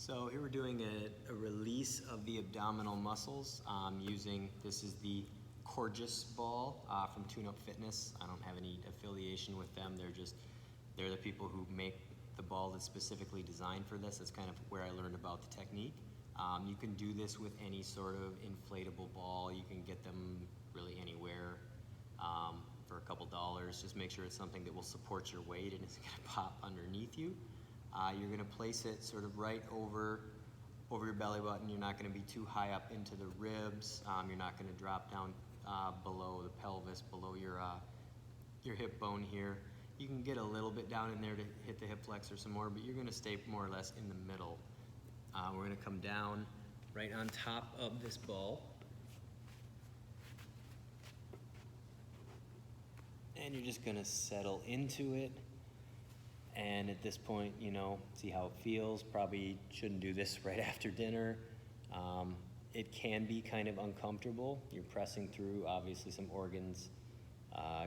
So here we're doing a release of the abdominal muscles using, this is the Corgus ball from Tune Up Fitness. I don't have any affiliation with them. They're the people who make the ball that's specifically designed for this. That's kind of where I learned about the technique. You can do this with any sort of inflatable ball. You can get them really anywhere for a couple dollars. Just make sure it's something that will support your weight and isn't gonna pop underneath you. You're going to place it sort of right over your belly button. You're not going to be too high up into the ribs. You're not going to drop down below the pelvis, below your hip bone here. You can get a little bit down in there to hit the hip flexor some more, but you're going to stay more or less in the middle. We're going to come down right on top of this ball. And you're just going to settle into it. And at this point, see how it feels. Probably shouldn't do this right after dinner. It can be kind of uncomfortable. You're pressing through, obviously, some organs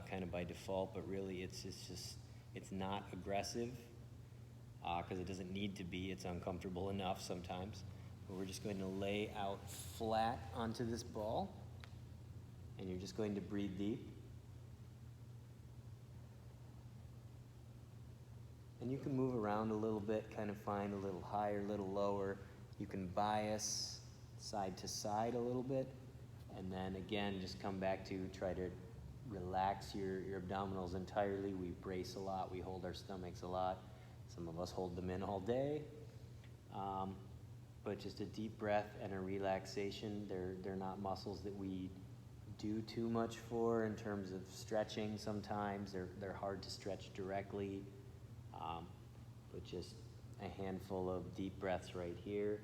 kind of by default, but really it's not aggressive because it doesn't need to be. It's uncomfortable enough sometimes. But we're just going to lay out flat onto this ball, and you're just going to breathe deep. And you can move around a little bit, kind of find a little higher, a little lower. You can bias side to side a little bit. And then again, just come back to try to relax your abdominals entirely. We brace a lot, we hold our stomachs a lot. Some of us hold them in all day. But just a deep breath and a relaxation. They're not muscles that we do too much for in terms of stretching sometimes. They're hard to stretch directly. But just a handful of deep breaths right here.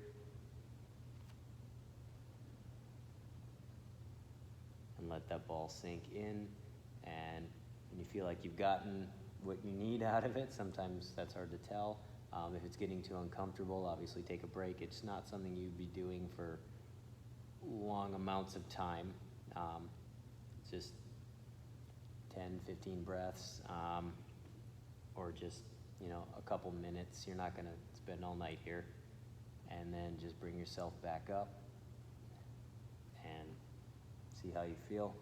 And let that ball sink in. And when you feel like you've gotten what you need out of it, sometimes that's hard to tell. If it's getting too uncomfortable, obviously take a break. It's not something you'd be doing for long amounts of time. Just 10, 15 breaths, or just a couple minutes. You're not going to spend all night here. And then just bring yourself back up and see how you feel.